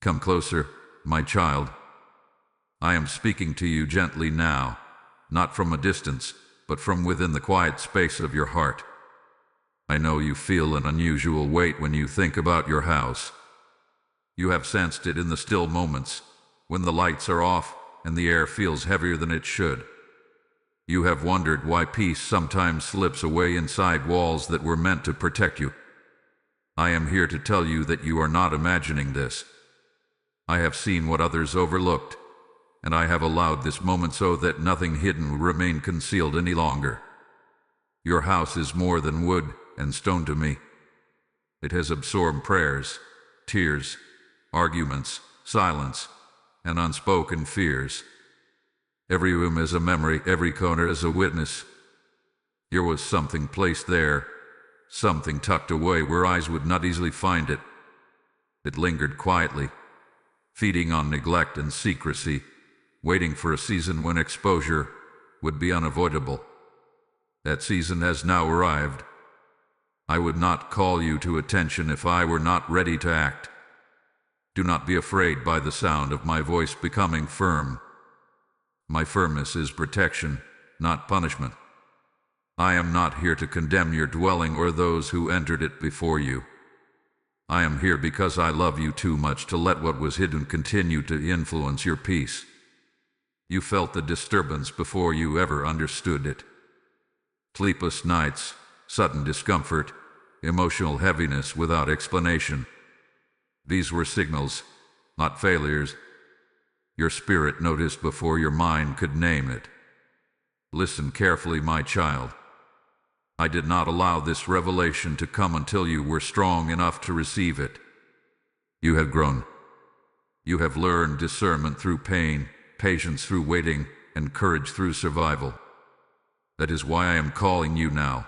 Come closer, my child. I am speaking to you gently now, not from a distance, but from within the quiet space of your heart. I know you feel an unusual weight when you think about your house. You have sensed it in the still moments, when the lights are off and the air feels heavier than it should. You have wondered why peace sometimes slips away inside walls that were meant to protect you. I am here to tell you that you are not imagining this. I have seen what others overlooked, and I have allowed this moment so that nothing hidden will remain concealed any longer. Your house is more than wood and stone to me. It has absorbed prayers, tears, arguments, silence, and unspoken fears. Every room is a memory, every corner is a witness. There was something placed there, something tucked away where eyes would not easily find it. It lingered quietly, feeding on neglect and secrecy, waiting for a season when exposure would be unavoidable. That season has now arrived. I would not call you to attention if I were not ready to act. Do not be afraid by the sound of my voice becoming firm. My firmness is protection, not punishment. I am not here to condemn your dwelling or those who entered it before you. I am here because I love you too much to let what was hidden continue to influence your peace. You felt the disturbance before you ever understood it. Sleepless nights, sudden discomfort, emotional heaviness without explanation. These were signals, not failures. Your spirit noticed before your mind could name it. Listen carefully, my child. I did not allow this revelation to come until you were strong enough to receive it. You have grown. You have learned discernment through pain, patience through waiting, and courage through survival. That is why I am calling you now.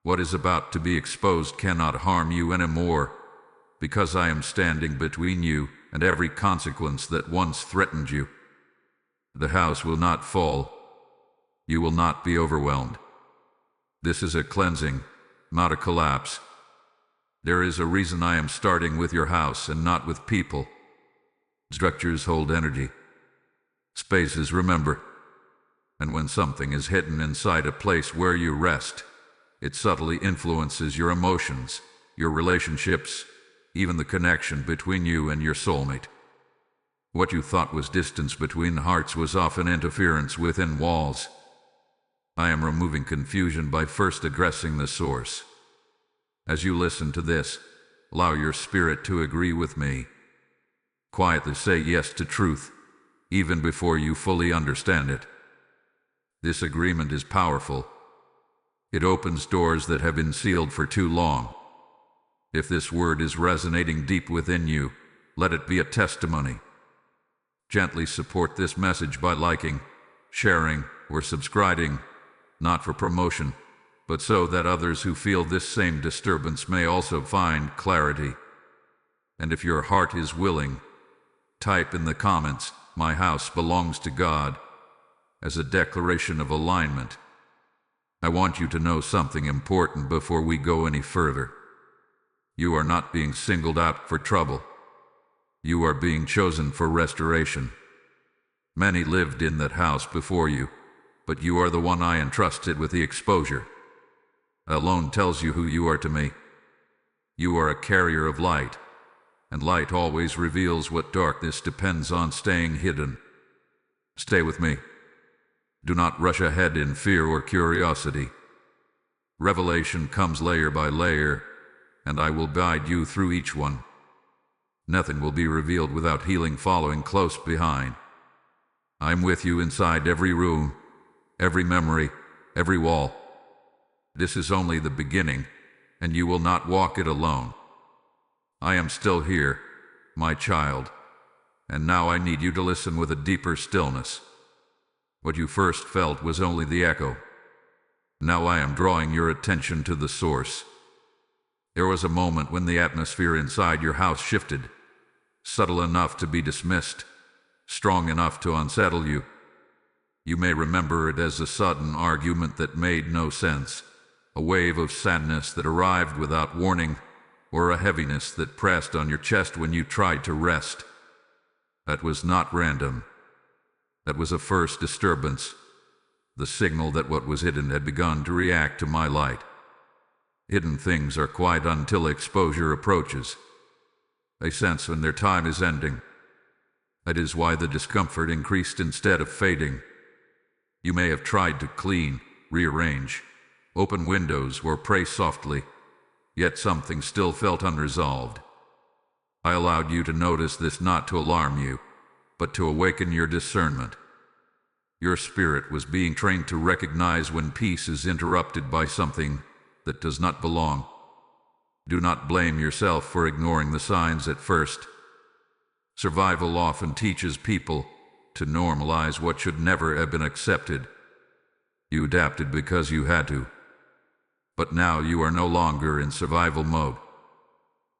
What is about to be exposed cannot harm you anymore, because I am standing between you and every consequence that once threatened you. The house will not fall. You will not be overwhelmed. This is a cleansing, not a collapse. There is a reason I am starting with your house and not with people. Structures hold energy. Spaces remember. And when something is hidden inside a place where you rest, it subtly influences your emotions, your relationships, even the connection between you and your soulmate. What you thought was distance between hearts was often interference within walls. I am removing confusion by first addressing the source. As you listen to this, allow your spirit to agree with me. Quietly say yes to truth, even before you fully understand it. This agreement is powerful. It opens doors that have been sealed for too long. If this word is resonating deep within you, let it be a testimony. Gently support this message by liking, sharing, or subscribing, not for promotion, but so that others who feel this same disturbance may also find clarity. And if your heart is willing, type in the comments, "My house belongs to God," as a declaration of alignment. I want you to know something important before we go any further. You are not being singled out for trouble. You are being chosen for restoration. Many lived in that house before you, but you are the one I entrusted with the exposure. Alone tells you who you are to me. You are a carrier of light, and light always reveals what darkness depends on staying hidden. Stay with me. Do not rush ahead in fear or curiosity. Revelation comes layer by layer, and I will guide you through each one. Nothing will be revealed without healing following close behind. I'm with you inside every room, every memory, every wall. This is only the beginning, and you will not walk it alone. I am still here, my child, and now I need you to listen with a deeper stillness. What you first felt was only the echo. Now I am drawing your attention to the source. There was a moment when the atmosphere inside your house shifted, subtle enough to be dismissed, strong enough to unsettle you. You may remember it as a sudden argument that made no sense, a wave of sadness that arrived without warning, or a heaviness that pressed on your chest when you tried to rest. That was not random. That was a first disturbance, the signal that what was hidden had begun to react to my light. Hidden things are quiet until exposure approaches. They sense when their time is ending. That is why the discomfort increased instead of fading. You may have tried to clean, rearrange, open windows, or pray softly, yet something still felt unresolved. I allowed you to notice this not to alarm you, but to awaken your discernment. Your spirit was being trained to recognize when peace is interrupted by something that does not belong. Do not blame yourself for ignoring the signs at first. Survival often teaches people to normalize what should never have been accepted. You adapted because you had to. But now you are no longer in survival mode.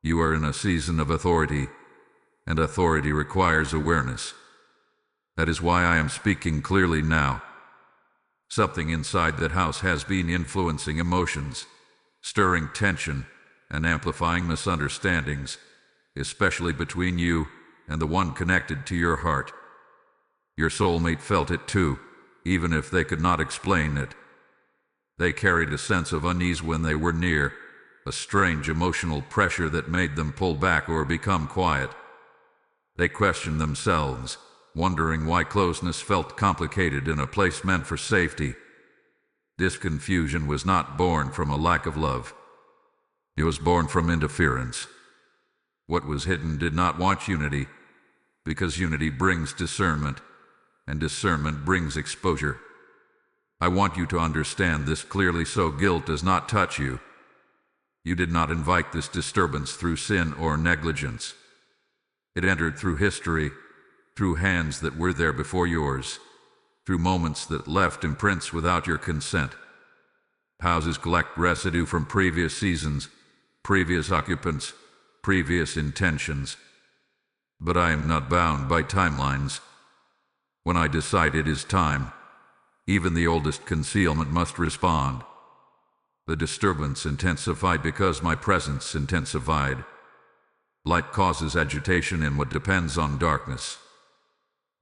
You are in a season of authority, and authority requires awareness. That is why I am speaking clearly now. Something inside that house has been influencing emotions, stirring tension, and amplifying misunderstandings, especially between you and the one connected to your heart. Your soulmate felt it too, even if they could not explain it. They carried a sense of unease when they were near, a strange emotional pressure that made them pull back or become quiet. They questioned themselves, wondering why closeness felt complicated in a place meant for safety. This confusion was not born from a lack of love. It was born from interference. What was hidden did not want unity, because unity brings discernment, and discernment brings exposure. I want you to understand this clearly so guilt does not touch you. You did not invite this disturbance through sin or negligence. It entered through history, through hands that were there before yours, through moments that left imprints without your consent. Houses collect residue from previous seasons, previous occupants, previous intentions. But I am not bound by timelines. When I decide it is time, even the oldest concealment must respond. The disturbance intensified because my presence intensified. Light causes agitation in what depends on darkness.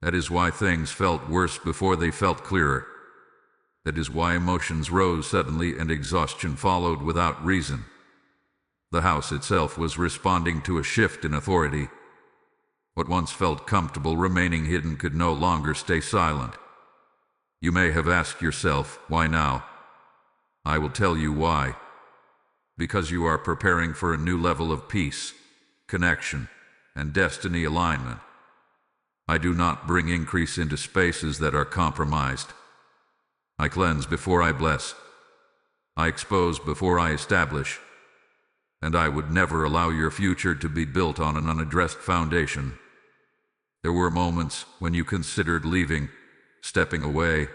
That is why things felt worse before they felt clearer. That is why emotions rose suddenly and exhaustion followed without reason. The house itself was responding to a shift in authority. What once felt comfortable remaining hidden could no longer stay silent. You may have asked yourself, why now? I will tell you why. Because you are preparing for a new level of peace, connection, and destiny alignment. I do not bring increase into spaces that are compromised. I cleanse before I bless. I expose before I establish. And I would never allow your future to be built on an unaddressed foundation. There were moments when you considered leaving, stepping away,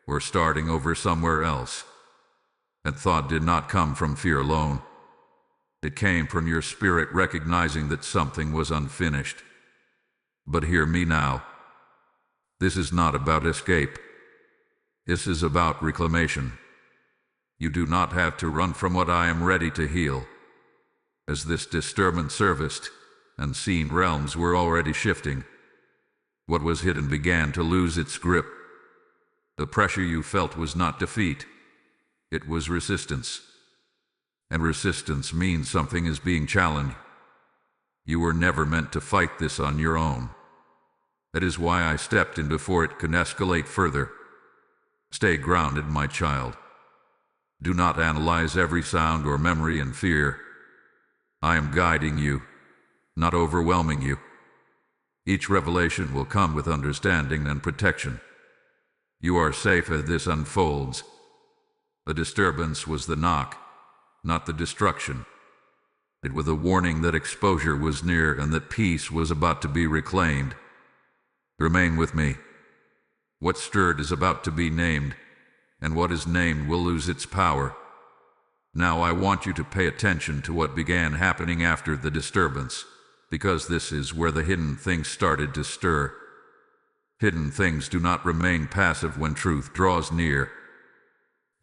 or starting over somewhere else. That thought did not come from fear alone. It came from your spirit recognizing that something was unfinished. But hear me now. This is not about escape. This is about reclamation. You do not have to run from what I am ready to heal. As this disturbance surfaced, unseen realms were already shifting. What was hidden began to lose its grip. The pressure you felt was not defeat. It was resistance. And resistance means something is being challenged. You were never meant to fight this on your own. That is why I stepped in before it can escalate further. Stay grounded, my child. Do not analyze every sound or memory in fear. I am guiding you, not overwhelming you. Each revelation will come with understanding and protection. You are safe as this unfolds. The disturbance was the knock, not the destruction. It was a warning that exposure was near and that peace was about to be reclaimed. Remain with me. What stirred is about to be named, and what is named will lose its power. Now I want you to pay attention to what began happening after the disturbance, because this is where the hidden things started to stir. Hidden things do not remain passive when truth draws near.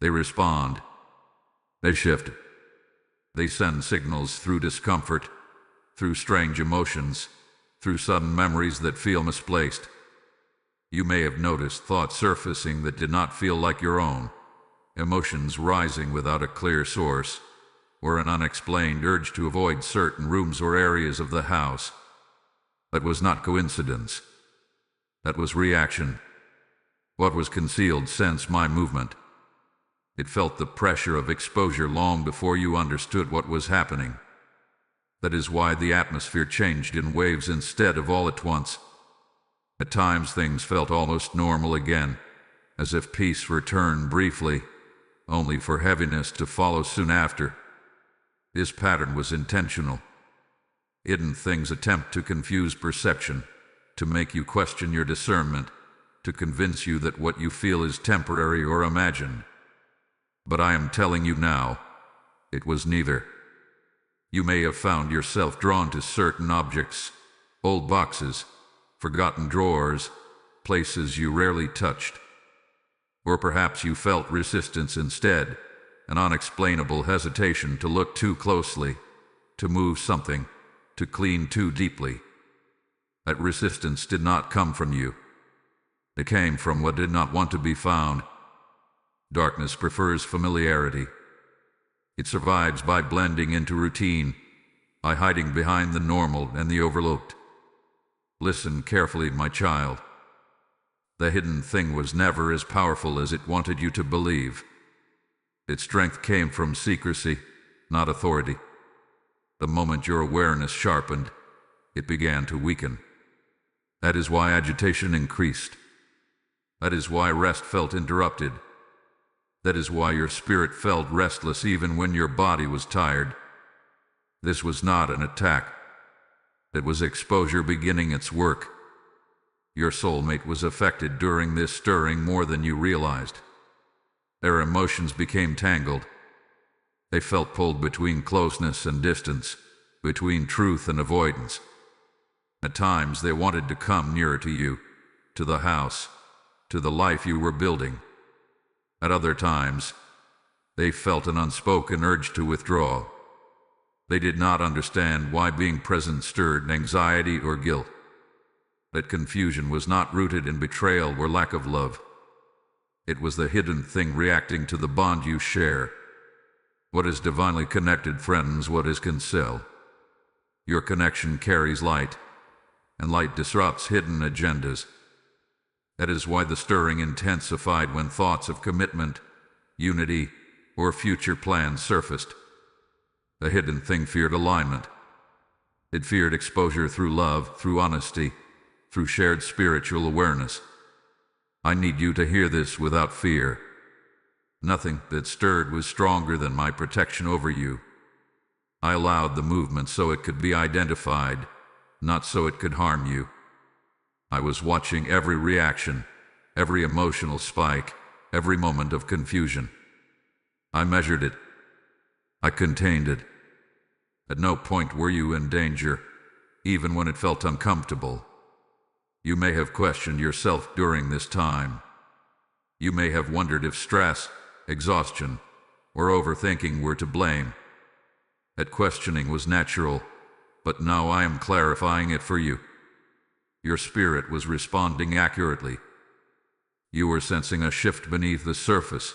They respond. They shift. They send signals through discomfort, through strange emotions, through sudden memories that feel misplaced. You may have noticed thoughts surfacing that did not feel like your own, emotions rising without a clear source, or an unexplained urge to avoid certain rooms or areas of the house. That was not coincidence. That was reaction. What was concealed sensed my movement. It felt the pressure of exposure long before you understood what was happening. That is why the atmosphere changed in waves instead of all at once. At times things felt almost normal again, as if peace returned briefly, only for heaviness to follow soon after. This pattern was intentional. Hidden things attempt to confuse perception, to make you question your discernment, to convince you that what you feel is temporary or imagined. But I am telling you now, it was neither. You may have found yourself drawn to certain objects, old boxes, forgotten drawers, places you rarely touched. Or perhaps you felt resistance instead, an unexplainable hesitation to look too closely, to move something, to clean too deeply. That resistance did not come from you. It came from what did not want to be found. Darkness prefers familiarity. It survives by blending into routine, by hiding behind the normal and the overlooked. Listen carefully, my child. The hidden thing was never as powerful as it wanted you to believe. Its strength came from secrecy, not authority. The moment your awareness sharpened, it began to weaken. That is why agitation increased. That is why rest felt interrupted. That is why your spirit felt restless even when your body was tired. This was not an attack. It was exposure beginning its work. Your soulmate was affected during this stirring more than you realized. Their emotions became tangled. They felt pulled between closeness and distance, between truth and avoidance. At times they wanted to come nearer to you, to the house, to the life you were building. At other times, they felt an unspoken urge to withdraw. They did not understand why being present stirred anxiety or guilt. That confusion was not rooted in betrayal or lack of love. It was the hidden thing reacting to the bond you share. What is divinely connected threatens what is concealed. Your connection carries light, and light disrupts hidden agendas. That is why the stirring intensified when thoughts of commitment, unity, or future plans surfaced. The hidden thing feared alignment. It feared exposure through love, through honesty, through shared spiritual awareness. I need you to hear this without fear. Nothing that stirred was stronger than my protection over you. I allowed the movement so it could be identified, not so it could harm you. I was watching every reaction, every emotional spike, every moment of confusion. I measured it. I contained it. At no point were you in danger, even when it felt uncomfortable. You may have questioned yourself during this time. You may have wondered if stress, exhaustion, or overthinking were to blame. That questioning was natural, but now I am clarifying it for you. Your spirit was responding accurately. You were sensing a shift beneath the surface.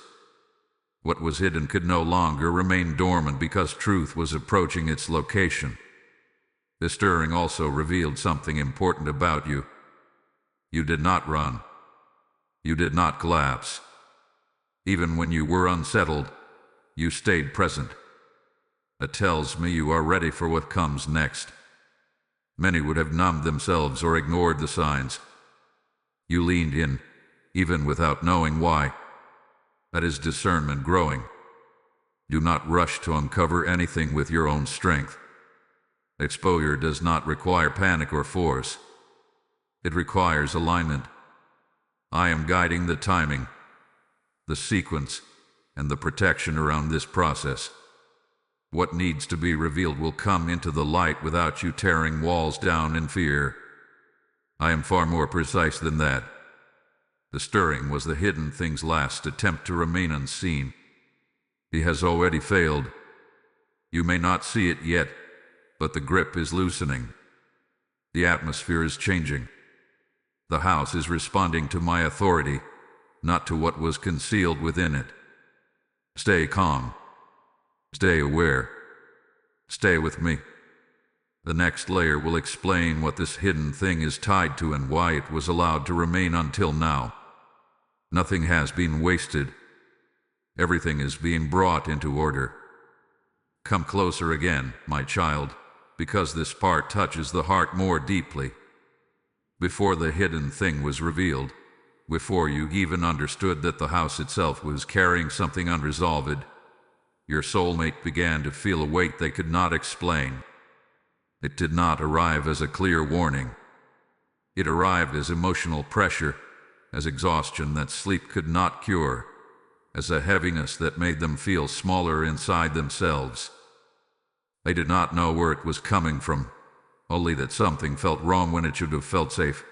What was hidden could no longer remain dormant because truth was approaching its location. The stirring also revealed something important about you. You did not run. You did not collapse. Even when you were unsettled, you stayed present. That tells me you are ready for what comes next. Many would have numbed themselves or ignored the signs. You leaned in, even without knowing why. That is discernment growing. Do not rush to uncover anything with your own strength. Exposure does not require panic or force. It requires alignment. I am guiding the timing, the sequence, and the protection around this process. What needs to be revealed will come into the light without you tearing walls down in fear. I am far more precise than that. The stirring was the hidden thing's last attempt to remain unseen. He has already failed. You may not see it yet, but the grip is loosening. The atmosphere is changing. The house is responding to my authority, not to what was concealed within it. Stay calm. Stay aware. Stay with me. The next layer will explain what this hidden thing is tied to and why it was allowed to remain until now. Nothing has been wasted. Everything is being brought into order. Come closer again, my child, because this part touches the heart more deeply. Before the hidden thing was revealed, before you even understood that the house itself was carrying something unresolved, your soulmate began to feel a weight they could not explain. It did not arrive as a clear warning. It arrived as emotional pressure, as exhaustion that sleep could not cure, as a heaviness that made them feel smaller inside themselves. They did not know where it was coming from, only that something felt wrong when it should have felt safe.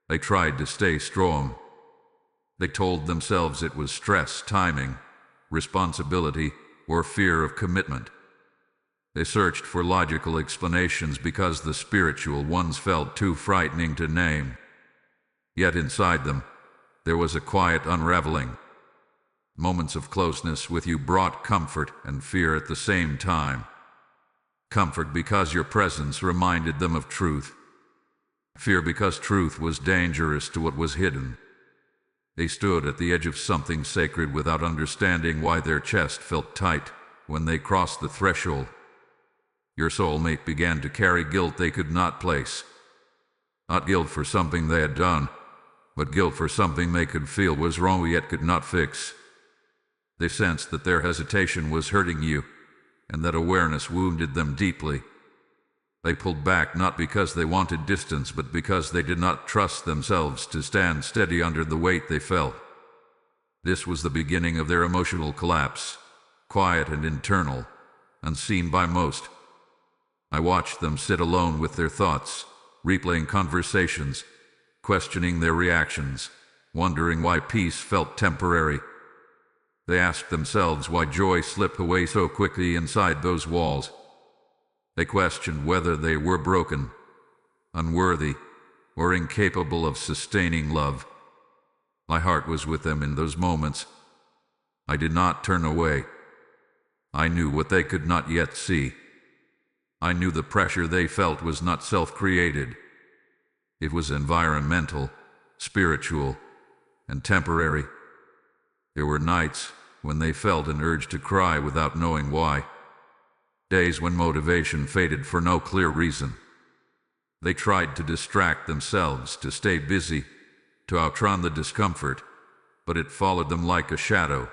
They tried to stay strong. They told themselves it was stress, timing, responsibility, or fear of commitment. They searched for logical explanations because the spiritual ones felt too frightening to name. Yet inside them, there was a quiet unraveling. Moments of closeness with you brought comfort and fear at the same time. Comfort because your presence reminded them of truth. Fear because truth was dangerous to what was hidden. They stood at the edge of something sacred without understanding why their chest felt tight when they crossed the threshold. Your soulmate began to carry guilt they could not place. Not guilt for something they had done, but guilt for something they could feel was wrong yet could not fix. They sensed that their hesitation was hurting you, and that awareness wounded them deeply. They pulled back not because they wanted distance, but because they did not trust themselves to stand steady under the weight they felt. This was the beginning of their emotional collapse, quiet and internal, unseen by most. I watched them sit alone with their thoughts, replaying conversations, questioning their reactions, wondering why peace felt temporary. They asked themselves why joy slipped away so quickly inside those walls. They questioned whether they were broken, unworthy, or incapable of sustaining love. My heart was with them in those moments. I did not turn away. I knew what they could not yet see. I knew the pressure they felt was not self-created. It was environmental, spiritual, and temporary. There were nights when they felt an urge to cry without knowing why. Days when motivation faded for no clear reason. They tried to distract themselves, to stay busy, to outrun the discomfort, but it followed them like a shadow.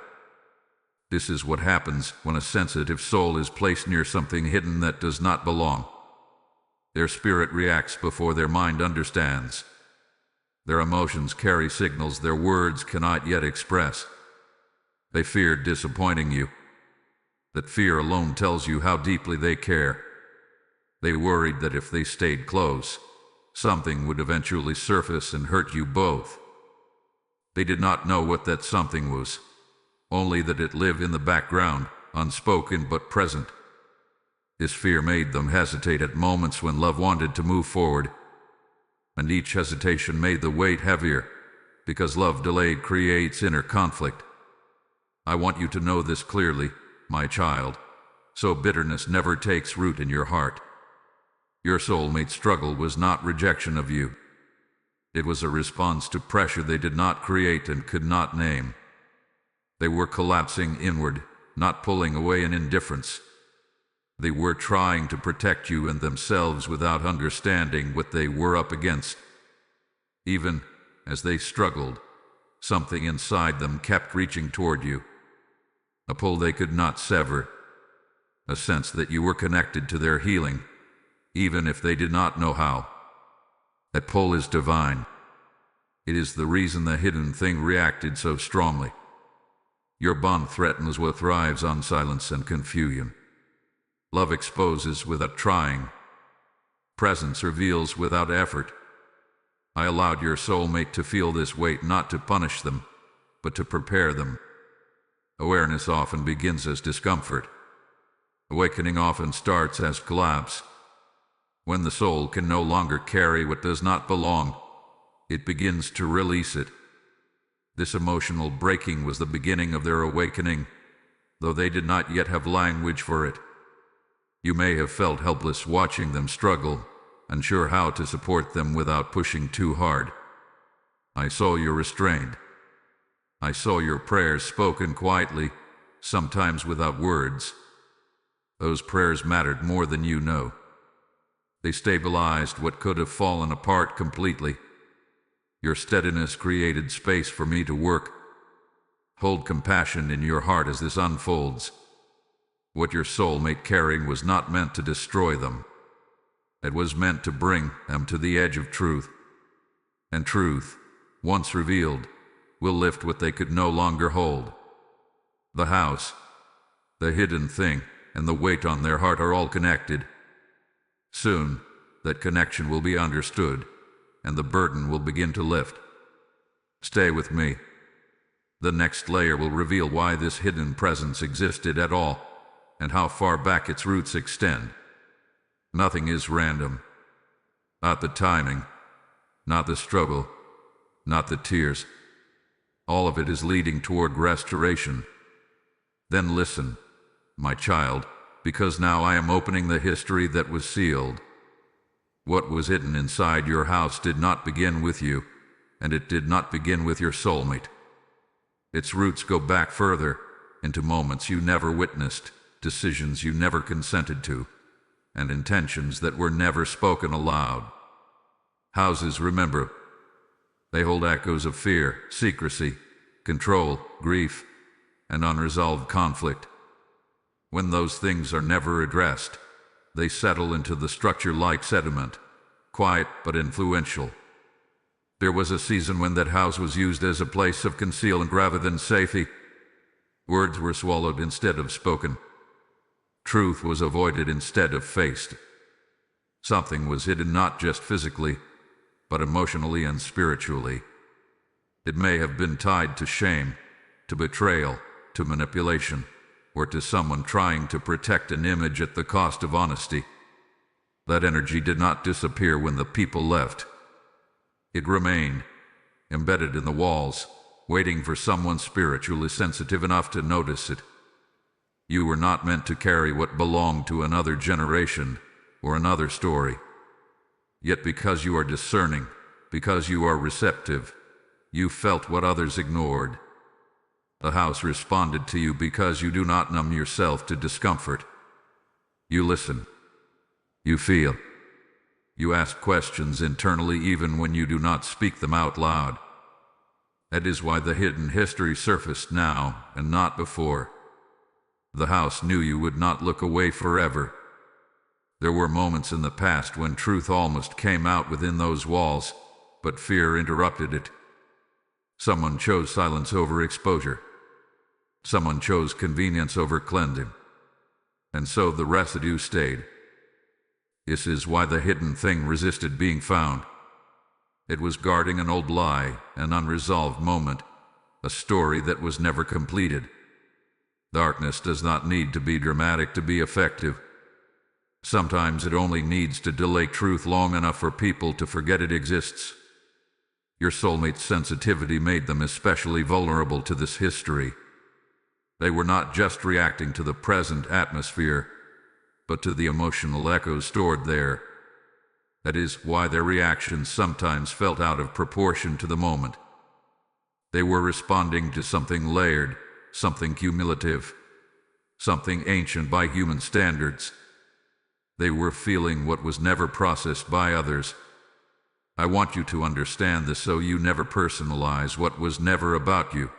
This is what happens when a sensitive soul is placed near something hidden that does not belong. Their spirit reacts before their mind understands. Their emotions carry signals their words cannot yet express. They feared disappointing you. That fear alone tells you how deeply they care. They worried that if they stayed close, something would eventually surface and hurt you both. They did not know what that something was, only that it lived in the background, unspoken but present. This fear made them hesitate at moments when love wanted to move forward, and each hesitation made the weight heavier, because love delayed creates inner conflict. I want you to know this clearly, my child, so bitterness never takes root in your heart. Your soulmate's struggle was not rejection of you. It was a response to pressure they did not create and could not name. They were collapsing inward, not pulling away in indifference. They were trying to protect you and themselves without understanding what they were up against. Even as they struggled, something inside them kept reaching toward you. A pull they could not sever, a sense that you were connected to their healing, even if they did not know how. That pull is divine. It is the reason the hidden thing reacted so strongly. Your bond threatens what thrives on silence and confusion. Love exposes without trying. Presence reveals without effort. I allowed your soulmate to feel this weight not to punish them, but to prepare them. Awareness often begins as discomfort. Awakening often starts as collapse. When the soul can no longer carry what does not belong, it begins to release it. This emotional breaking was the beginning of their awakening, though they did not yet have language for it. You may have felt helpless watching them struggle, unsure how to support them without pushing too hard. I saw you restrained. I saw your prayers spoken quietly, sometimes without words. Those prayers mattered more than you know. They stabilized what could have fallen apart completely. Your steadiness created space for me to work. Hold compassion in your heart as this unfolds. What your soulmate carrying was not meant to destroy them. It was meant to bring them to the edge of truth. And truth, once revealed, will lift what they could no longer hold. The house, the hidden thing, and the weight on their heart are all connected. Soon, that connection will be understood, and the burden will begin to lift. Stay with me. The next layer will reveal why this hidden presence existed at all, and how far back its roots extend. Nothing is random. Not the timing, not the struggle, not the tears. All of it is leading toward restoration. Then listen, my child, because now I am opening the history that was sealed. What was hidden inside your house did not begin with you, and it did not begin with your soulmate. Its roots go back further, into moments you never witnessed, decisions you never consented to, and intentions that were never spoken aloud. Houses remember. They hold echoes of fear, secrecy, control, grief, and unresolved conflict. When those things are never addressed, they settle into the structure like sediment, quiet but influential. There was a season when that house was used as a place of concealment rather than safety. Words were swallowed instead of spoken. Truth was avoided instead of faced. Something was hidden not just physically, but emotionally and spiritually. It may have been tied to shame, to betrayal, to manipulation, or to someone trying to protect an image at the cost of honesty. That energy did not disappear when the people left. It remained, embedded in the walls, waiting for someone spiritually sensitive enough to notice it. You were not meant to carry what belonged to another generation or another story. Yet because you are discerning, because you are receptive, you felt what others ignored. The house responded to you because you do not numb yourself to discomfort. You listen. You feel. You ask questions internally even when you do not speak them out loud. That is why the hidden history surfaced now and not before. The house knew you would not look away forever. There were moments in the past when truth almost came out within those walls, but fear interrupted it. Someone chose silence over exposure. Someone chose convenience over cleansing. And so the residue stayed. This is why the hidden thing resisted being found. It was guarding an old lie, an unresolved moment, a story that was never completed. Darkness does not need to be dramatic to be effective. Sometimes it only needs to delay truth long enough for people to forget it exists. Your soulmate's sensitivity made them especially vulnerable to this history. They were not just reacting to the present atmosphere, but to the emotional echoes stored there. That is why their reactions sometimes felt out of proportion to the moment. They were responding to something layered, something cumulative, something ancient by human standards. They were feeling what was never processed by others. I want you to understand this so you never personalize what was never about you.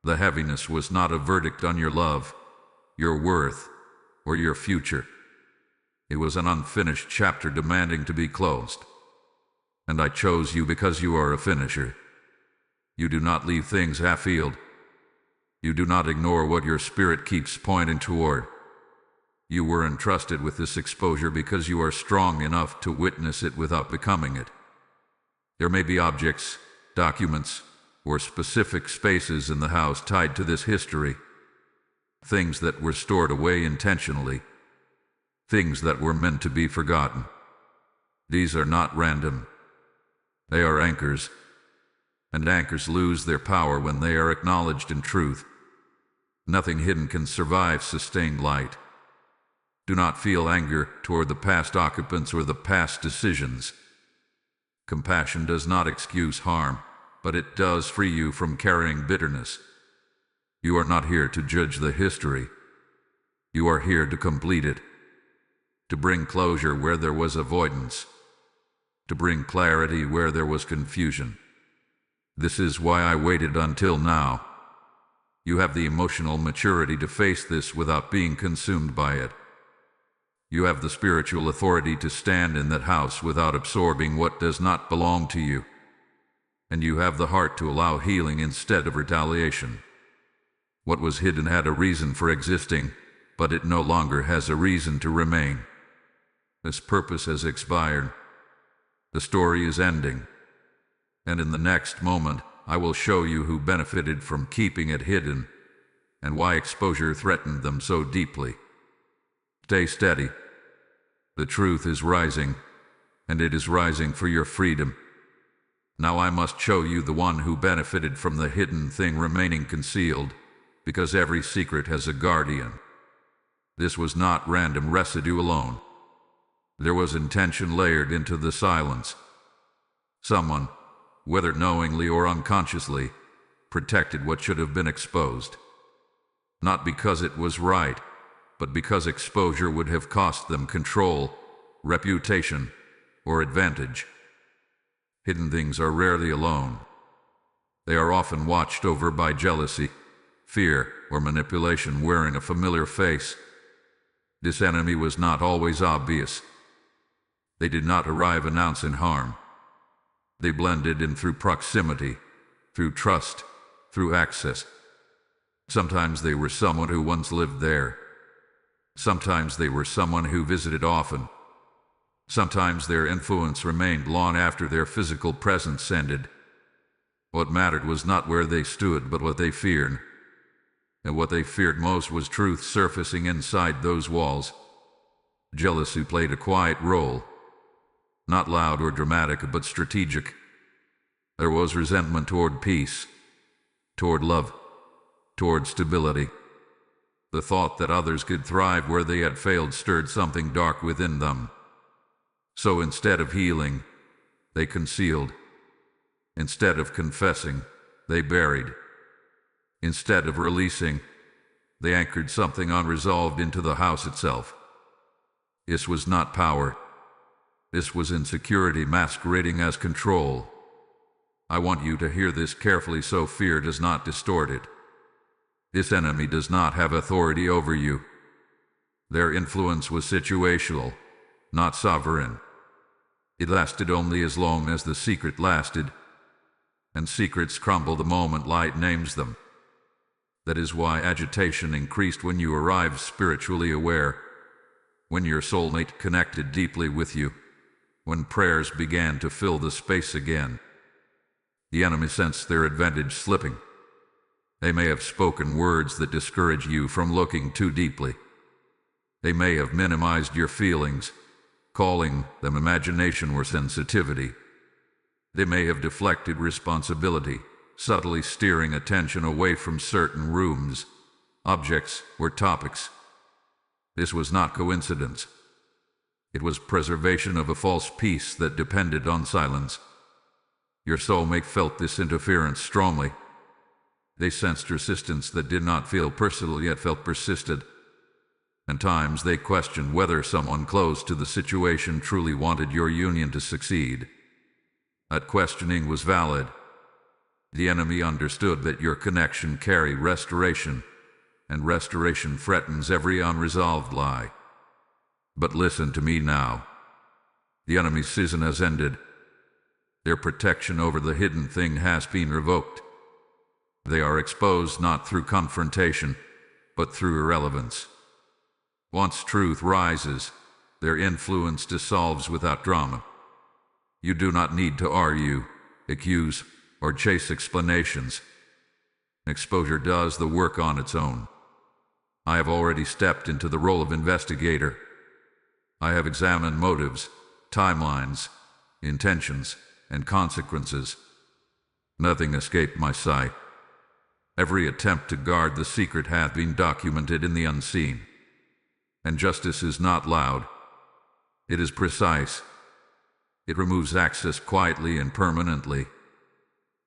The heaviness was not a verdict on your love, your worth, or your future. It was an unfinished chapter demanding to be closed. And I chose you because you are a finisher. You do not leave things half-healed. You do not ignore what your spirit keeps pointing toward. You were entrusted with this exposure because you are strong enough to witness it without becoming it. There may be objects, documents, or specific spaces in the house tied to this history. things that were stored away intentionally, things that were meant to be forgotten. These are not random. They are anchors, and anchors lose their power when they are acknowledged in truth. Nothing hidden can survive sustained light. Do not feel anger toward the past occupants or the past decisions. Compassion does not excuse harm, but it does free you from carrying bitterness. You are not here to judge the history. You are here to complete it, to bring closure where there was avoidance, to bring clarity where there was confusion. This is why I waited until now. You have the emotional maturity to face this without being consumed by it. You have the spiritual authority to stand in that house without absorbing what does not belong to you. And you have the heart to allow healing instead of retaliation. What was hidden had a reason for existing, but it no longer has a reason to remain. Its purpose has expired. The story is ending. And in the next moment, I will show you who benefited from keeping it hidden, and why exposure threatened them so deeply. Stay steady. The truth is rising, and it is rising for your freedom. Now I must show you the one who benefited from the hidden thing remaining concealed, because every secret has a guardian. This was not random residue alone. There was intention layered into the silence. Someone, whether knowingly or unconsciously, protected what should have been exposed. Not because it was right, but because exposure would have cost them control, reputation, or advantage. Hidden things are rarely alone. They are often watched over by jealousy, fear, or manipulation wearing a familiar face. This enemy was not always obvious. They did not arrive announcing harm. They blended in through proximity, through trust, through access. Sometimes they were someone who once lived there. Sometimes they were someone who visited often. Sometimes their influence remained long after their physical presence ended. What mattered was not where they stood, but what they feared. And what they feared most was truth surfacing inside those walls. Jealousy played a quiet role. Not loud or dramatic, but strategic. There was resentment toward peace, toward love, toward stability. The thought that others could thrive where they had failed stirred something dark within them. So instead of healing, they concealed. Instead of confessing, they buried. Instead of releasing, they anchored something unresolved into the house itself. This was not power. This was insecurity masquerading as control. I want you to hear this carefully so fear does not distort it. This enemy does not have authority over you. Their influence was situational, not sovereign. It lasted only as long as the secret lasted, and secrets crumble the moment light names them. That is why agitation increased when you arrived spiritually aware, when your soulmate connected deeply with you, when prayers began to fill the space again. The enemy sensed their advantage slipping. They may have spoken words that discourage you from looking too deeply. They may have minimized your feelings, calling them imagination or sensitivity. They may have deflected responsibility, subtly steering attention away from certain rooms, objects, or topics. This was not coincidence. It was preservation of a false peace that depended on silence. Your soulmate felt this interference strongly. They sensed resistance that did not feel personal yet felt persisted. At times they questioned whether someone close to the situation truly wanted your union to succeed. That questioning was valid. The enemy understood that your connection carried restoration, and restoration threatens every unresolved lie. But listen to me now. The enemy's season has ended. Their protection over the hidden thing has been revoked. They are exposed not through confrontation, but through irrelevance. Once truth rises, their influence dissolves without drama. You do not need to argue, accuse, or chase explanations. Exposure does the work on its own. I have already stepped into the role of investigator. I have examined motives, timelines, intentions, and consequences. Nothing escaped my sight. Every attempt to guard the secret hath been documented in the unseen. And justice is not loud. It is precise. It removes access quietly and permanently.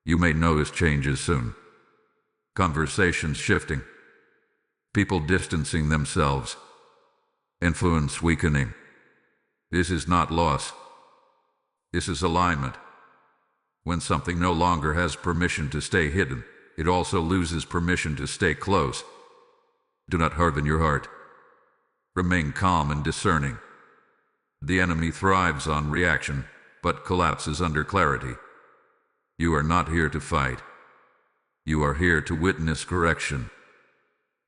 You may notice changes soon. Conversations shifting. People distancing themselves. Influence weakening. This is not loss. This is alignment. When something no longer has permission to stay hidden, it also loses permission to stay close. Do not harden your heart. Remain calm and discerning. The enemy thrives on reaction, but collapses under clarity. You are not here to fight. You are here to witness correction.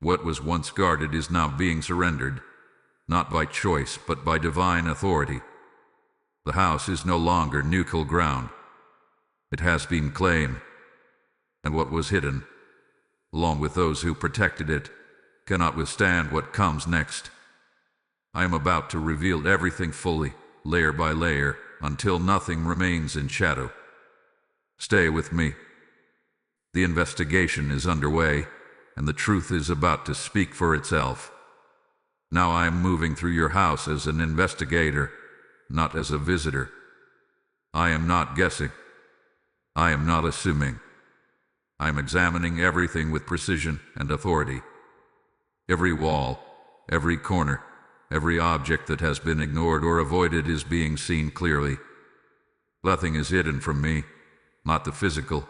What was once guarded is now being surrendered, not by choice, but by divine authority. The house is no longer neutral ground. It has been claimed, and what was hidden, along with those who protected it, cannot withstand what comes next. I am about to reveal everything fully, layer by layer, until nothing remains in shadow. Stay with me. The investigation is underway, and the truth is about to speak for itself. Now I am moving through your house as an investigator, not as a visitor. I am not guessing. I am not assuming. I am examining everything with precision and authority. Every wall, every corner, every object that has been ignored or avoided is being seen clearly. Nothing is hidden from me, not the physical,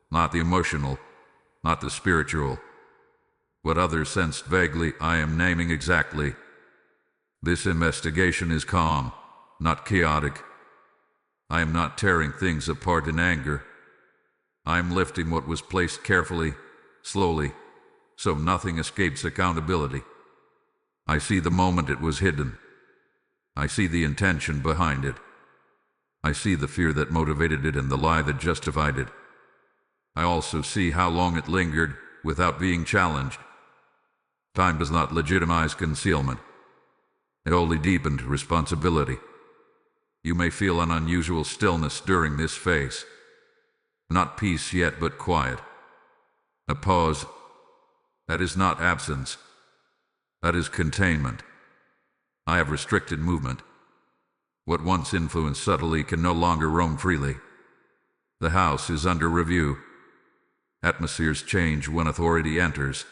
not the emotional, not the spiritual. What others sensed vaguely, I am naming exactly. This investigation is calm, not chaotic. I am not tearing things apart in anger. I am lifting what was placed carefully, slowly, so nothing escapes accountability. I see the moment it was hidden. I see the intention behind it. I see the fear that motivated it and the lie that justified it. I also see how long it lingered without being challenged. Time does not legitimize concealment. It only deepened responsibility. You may feel an unusual stillness during this phase. Not peace yet, but quiet. A pause. That is not absence. That is containment. I have restricted movement. What once influenced subtly can no longer roam freely. The house is under review. Atmospheres change when authority enters.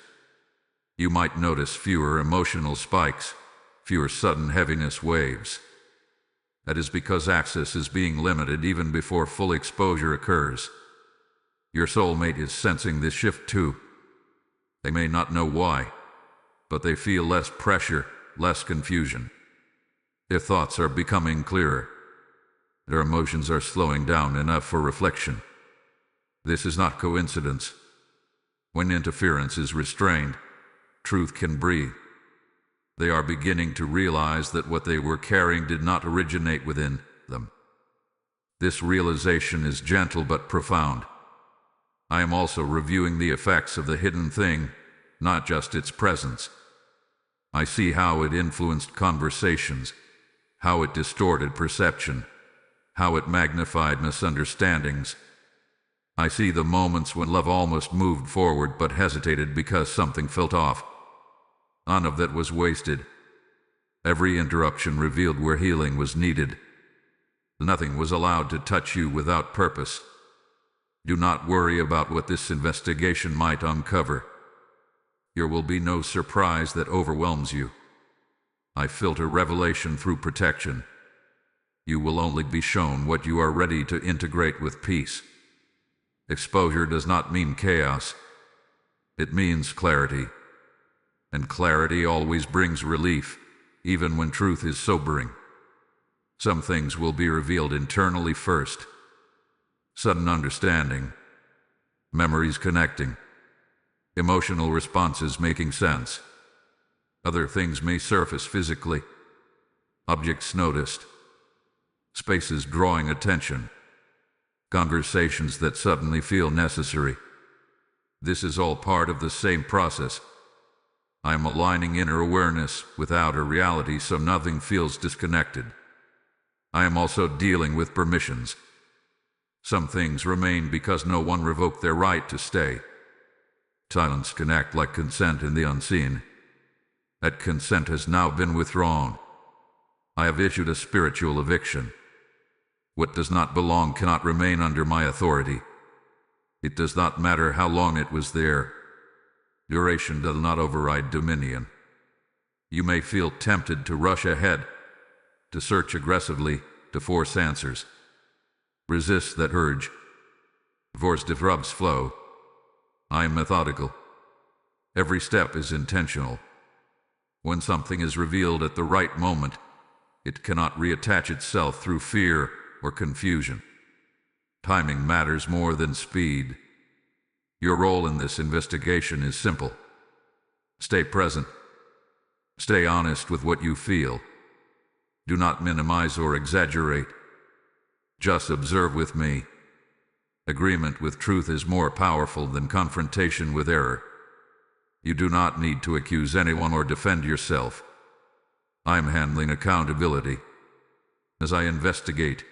You might notice fewer emotional spikes, fewer sudden heaviness waves. That is because access is being limited even before full exposure occurs. Your soulmate is sensing this shift too. They may not know why, but they feel less pressure, less confusion. Their thoughts are becoming clearer. Their emotions are slowing down enough for reflection. This is not coincidence. When interference is restrained, truth can breathe. They are beginning to realize that what they were carrying did not originate within them. This realization is gentle but profound. I am also reviewing the effects of the hidden thing, not just its presence. I see how it influenced conversations, how it distorted perception, how it magnified misunderstandings. I see the moments when love almost moved forward but hesitated because something felt off. None of that was wasted. Every interruption revealed where healing was needed. Nothing was allowed to touch you without purpose. Do not worry about what this investigation might uncover. There will be no surprise that overwhelms you. I filter revelation through protection. You will only be shown what you are ready to integrate with peace. Exposure does not mean chaos. It means clarity. And clarity always brings relief, even when truth is sobering. Some things will be revealed internally first. Sudden understanding, memories connecting, emotional responses making sense. Other things may surface physically. Objects noticed, spaces drawing attention, conversations that suddenly feel necessary. This is all part of the same process. I am aligning inner awareness with outer reality so nothing feels disconnected. I am also dealing with permissions. Some things remain because no one revoked their right to stay. Silence can act like consent in the unseen. That consent has now been withdrawn. I have issued a spiritual eviction. What does not belong cannot remain under my authority. It does not matter how long it was there. Duration does not override dominion. You may feel tempted to rush ahead, to search aggressively, to force answers. Resist that urge. Force disrupts flow. I am methodical. Every step is intentional. When something is revealed at the right moment, it cannot reattach itself through fear or confusion. Timing matters more than speed. Your role in this investigation is simple. Stay present. Stay honest with what you feel. Do not minimize or exaggerate. Just observe with me. Agreement with truth is more powerful than confrontation with error. You do not need to accuse anyone or defend yourself. I am handling accountability. As I investigate,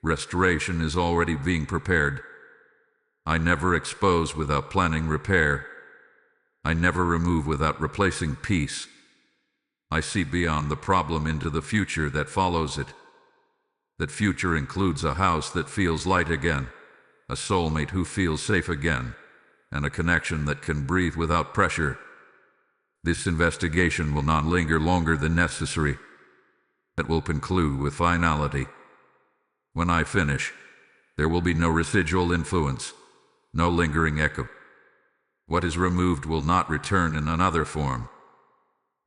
restoration is already being prepared. I never expose without planning repair. I never remove without replacing peace. I see beyond the problem into the future that follows it. That future includes a house that feels light again, a soulmate who feels safe again, and a connection that can breathe without pressure. This investigation will not linger longer than necessary. It will conclude with finality. When I finish, there will be no residual influence, no lingering echo. What is removed will not return in another form.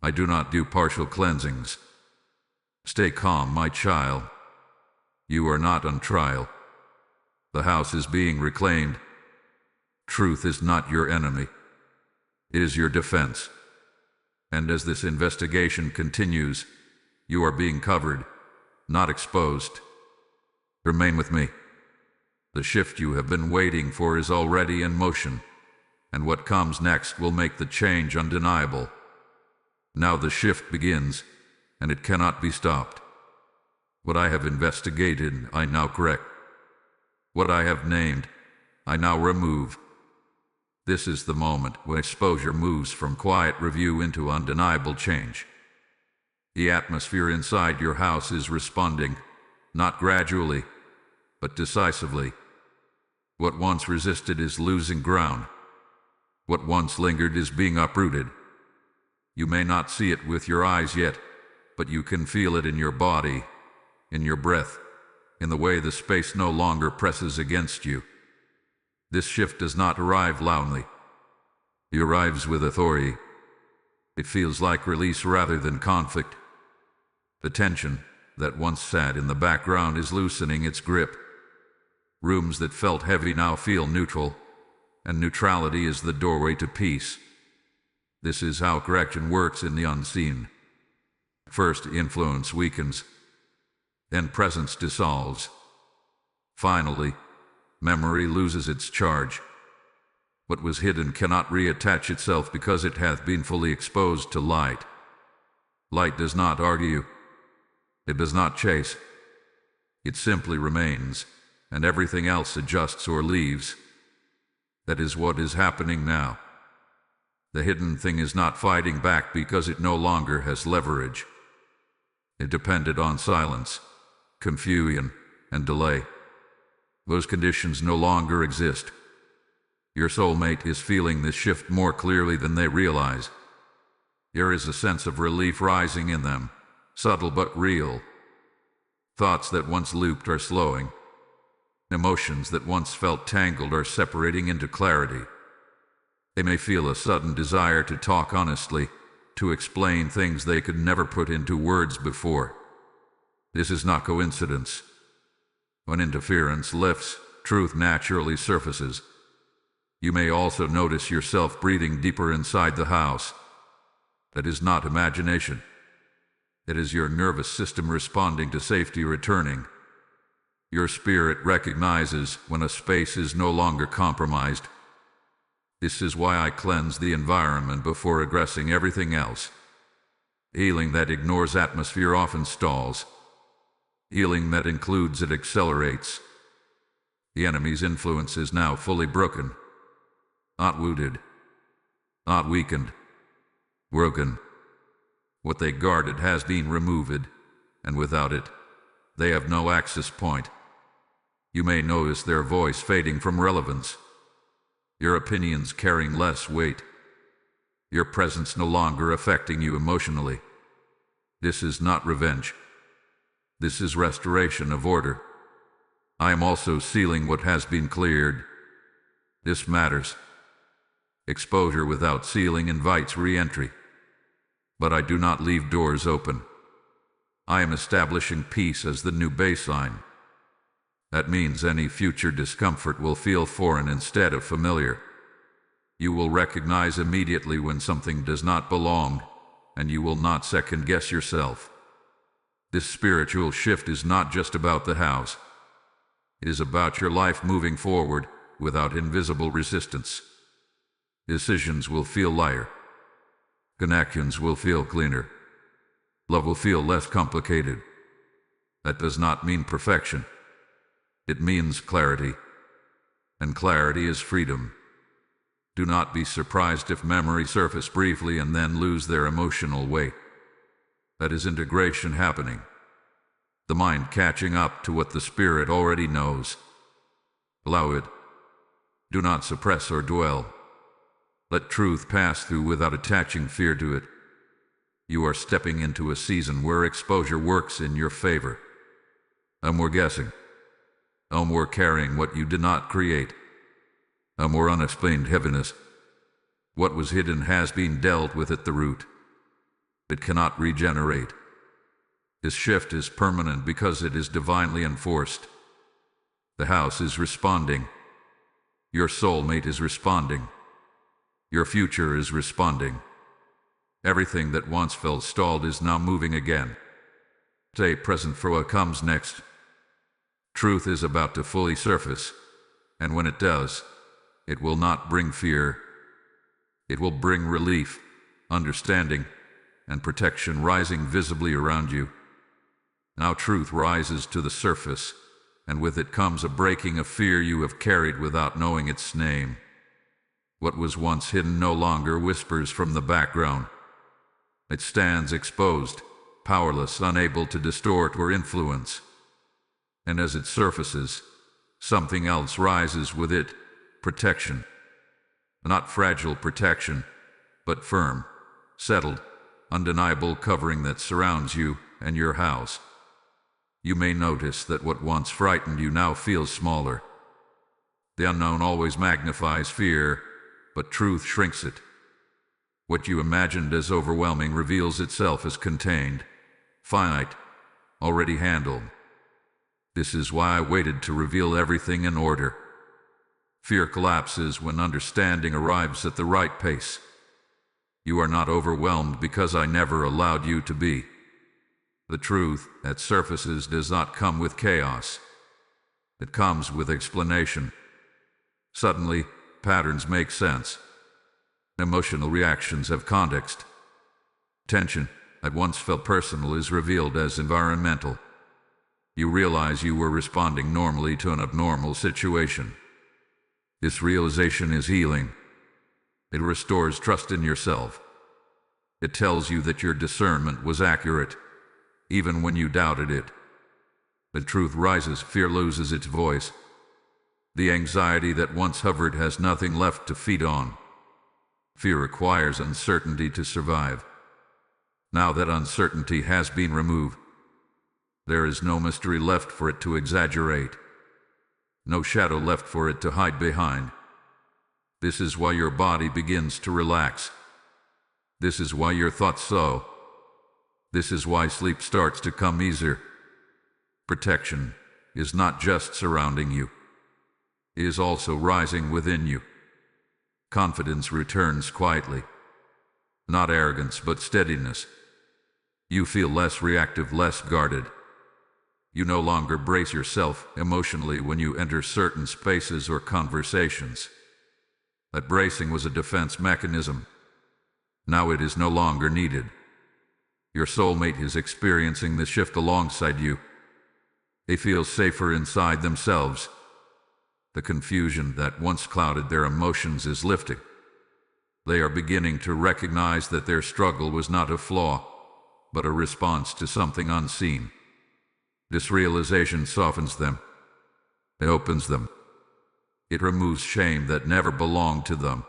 I do not do partial cleansings. Stay calm, my child. You are not on trial. The house is being reclaimed. Truth is not your enemy. It is your defense. And as this investigation continues, you are being covered, not exposed. Remain with me. The shift you have been waiting for is already in motion, and what comes next will make the change undeniable. Now the shift begins, and it cannot be stopped. What I have investigated, I now correct. What I have named, I now remove. This is the moment when exposure moves from quiet review into undeniable change. The atmosphere inside your house is responding, not gradually, but decisively. What once resisted is losing ground. What once lingered is being uprooted. You may not see it with your eyes yet, but you can feel it in your body, in your breath, in the way the space no longer presses against you. This shift does not arrive loudly. It arrives with authority. It feels like release rather than conflict. The tension that once sat in the background is loosening its grip. Rooms that felt heavy now feel neutral, and neutrality is the doorway to peace. This is how correction works in the unseen. First, influence weakens. Then presence dissolves. Finally, memory loses its charge. What was hidden cannot reattach itself because it hath been fully exposed to light. Light does not argue. It does not chase. It simply remains, and everything else adjusts or leaves. That is what is happening now. The hidden thing is not fighting back because it no longer has leverage. It depended on silence, confusion, and delay. Those conditions no longer exist. Your soulmate is feeling this shift more clearly than they realize. There is a sense of relief rising in them, subtle but real. Thoughts that once looped are slowing. Emotions that once felt tangled are separating into clarity. They may feel a sudden desire to talk honestly, to explain things they could never put into words before. This is not coincidence. When interference lifts, truth naturally surfaces. You may also notice yourself breathing deeper inside the house. That is not imagination. It is your nervous system responding to safety returning. Your spirit recognizes when a space is no longer compromised. This is why I cleanse the environment before aggressing everything else. Healing that ignores atmosphere often stalls. Healing that includes it accelerates. The enemy's influence is now fully broken. Not wounded. Not weakened. Broken. What they guarded has been removed, and without it, they have no access point. You may notice their voice fading from relevance. Your opinions carrying less weight. Your presence no longer affecting you emotionally. This is not revenge. This is restoration of order. I am also sealing what has been cleared. This matters. Exposure without sealing invites re-entry. But I do not leave doors open. I am establishing peace as the new baseline. That means any future discomfort will feel foreign instead of familiar. You will recognize immediately when something does not belong, and you will not second-guess yourself. This spiritual shift is not just about the house. It is about your life moving forward without invisible resistance. Decisions will feel lighter. Connections will feel cleaner. Love will feel less complicated. That does not mean perfection. It means clarity. And clarity is freedom. Do not be surprised if memories surface briefly and then lose their emotional weight. That is integration happening. The mind catching up to what the spirit already knows. Allow it. Do not suppress or dwell. Let truth pass through without attaching fear to it. You are stepping into a season where exposure works in your favor. No more guessing. No more carrying what you did not create. No more unexplained heaviness. What was hidden has been dealt with at the root. It cannot regenerate. This shift is permanent because it is divinely enforced. The house is responding. Your soulmate is responding. Your future is responding. Everything that once felt stalled is now moving again. Stay present for what comes next. Truth is about to fully surface, and when it does, it will not bring fear. It will bring relief, understanding, and protection rising visibly around you. Now truth rises to the surface, and with it comes a breaking of fear you have carried without knowing its name. What was once hidden no longer whispers from the background. It stands exposed, powerless, unable to distort or influence. And as it surfaces, something else rises with it, protection. Not fragile protection, but firm, settled, undeniable covering that surrounds you and your house. You may notice that what once frightened you now feels smaller. The unknown always magnifies fear, but truth shrinks it. What you imagined as overwhelming reveals itself as contained, finite, already handled. This is why I waited to reveal everything in order. Fear collapses when understanding arrives at the right pace. You are not overwhelmed because I never allowed you to be. The truth that surfaces does not come with chaos. It comes with explanation. Suddenly, patterns make sense. Emotional reactions have context. Tension, that once felt personal, is revealed as environmental. You realize you were responding normally to an abnormal situation. This realization is healing. It restores trust in yourself. It tells you that your discernment was accurate, even when you doubted it. The truth rises, fear loses its voice. The anxiety that once hovered has nothing left to feed on. Fear requires uncertainty to survive. Now that uncertainty has been removed, there is no mystery left for it to exaggerate. No shadow left for it to hide behind. This is why your body begins to relax. This is why your thoughts sow. This is why sleep starts to come easier. Protection is not just surrounding you. It is also rising within you. Confidence returns quietly. Not arrogance, but steadiness. You feel less reactive, less guarded. You no longer brace yourself emotionally when you enter certain spaces or conversations. That bracing was a defense mechanism. Now it is no longer needed. Your soulmate is experiencing the shift alongside you. They feel safer inside themselves. The confusion that once clouded their emotions is lifting. They are beginning to recognize that their struggle was not a flaw, but a response to something unseen. This realization softens them. It opens them. It removes shame that never belonged to them.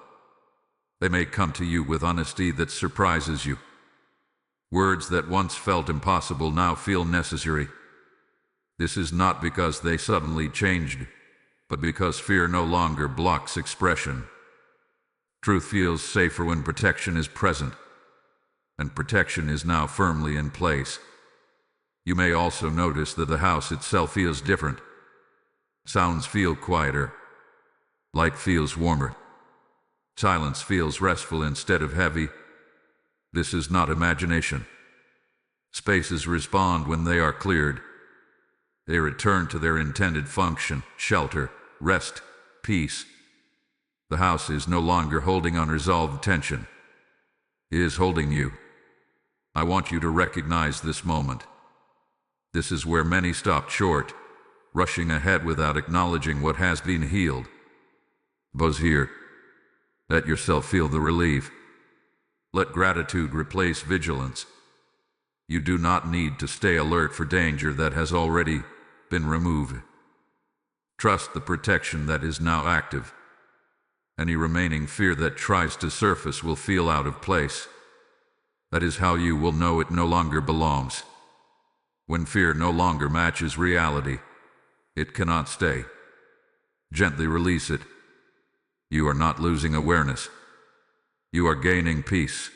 They may come to you with honesty that surprises you. Words that once felt impossible now feel necessary. This is not because they suddenly changed, but because fear no longer blocks expression. Truth feels safer when protection is present, and protection is now firmly in place. You may also notice that the house itself feels different. Sounds feel quieter. Light feels warmer. Silence feels restful instead of heavy. This is not imagination. Spaces respond when they are cleared. They return to their intended function: shelter, rest, peace. The house is no longer holding unresolved tension. It is holding you. I want you to recognize this moment. This is where many stopped short, rushing ahead without acknowledging what has been healed. Pause here. Let yourself feel the relief. Let gratitude replace vigilance. You do not need to stay alert for danger that has already been removed. Trust the protection that is now active. Any remaining fear that tries to surface will feel out of place. That is how you will know it no longer belongs. When fear no longer matches reality, it cannot stay. Gently release it. You are not losing awareness. You are gaining peace.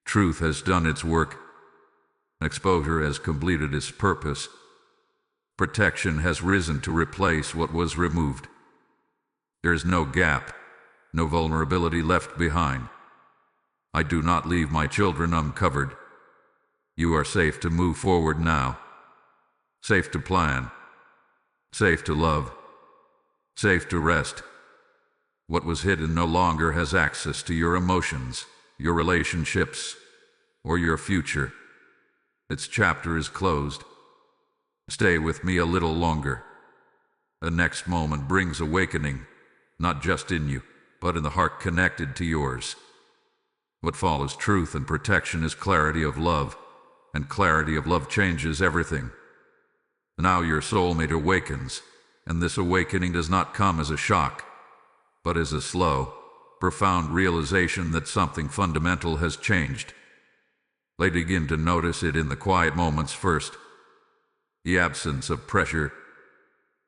Truth has done its work. Exposure has completed its purpose. Protection has risen to replace what was removed. There is no gap, no vulnerability left behind. I do not leave my children uncovered. You are safe to move forward now. Safe to plan. Safe to love. Safe to rest. What was hidden no longer has access to your emotions, your relationships, or your future. Its chapter is closed. Stay with me a little longer. The next moment brings awakening, not just in you, but in the heart connected to yours. What follows truth and protection is clarity of love, and clarity of love changes everything. Now your soulmate awakens, and this awakening does not come as a shock, but as a slow, profound realization that something fundamental has changed. They begin to notice it in the quiet moments first. The absence of pressure,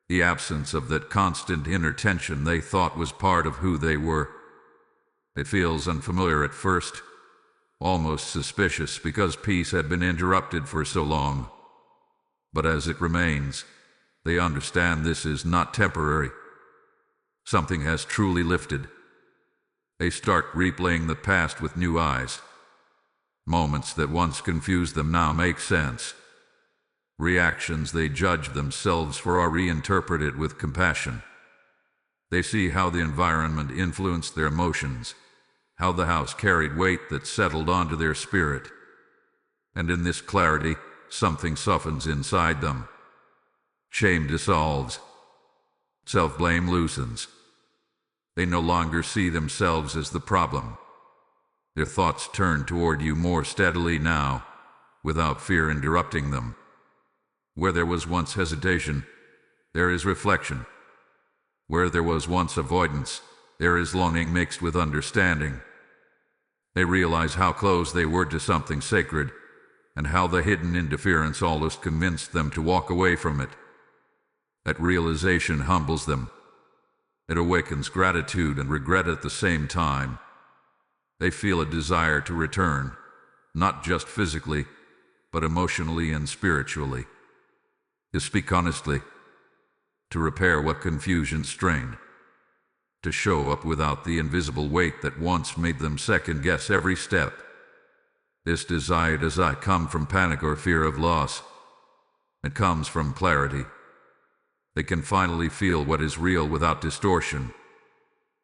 the absence of that constant inner tension they thought was part of who they were. It feels unfamiliar at first, almost suspicious because peace had been interrupted for so long. But as it remains, they understand this is not temporary. Something has truly lifted. They start replaying the past with new eyes. Moments that once confused them now make sense. Reactions they judged themselves for are reinterpreted with compassion. They see how the environment influenced their emotions, how the house carried weight that settled onto their spirit. And in this clarity, something softens inside them. Shame dissolves. Self-blame loosens. They no longer see themselves as the problem. Their thoughts turn toward you more steadily now, without fear interrupting them. Where there was once hesitation, there is reflection. Where there was once avoidance, there is longing mixed with understanding. They realize how close they were to something sacred, and how the hidden interference almost convinced them to walk away from it. That realization humbles them. It awakens gratitude and regret at the same time. They feel a desire to return, not just physically, but emotionally and spiritually. To speak honestly, to repair what confusion strained, to show up without the invisible weight that once made them second-guess every step. This desire does not come from panic or fear of loss. It comes from clarity. They can finally feel what is real without distortion.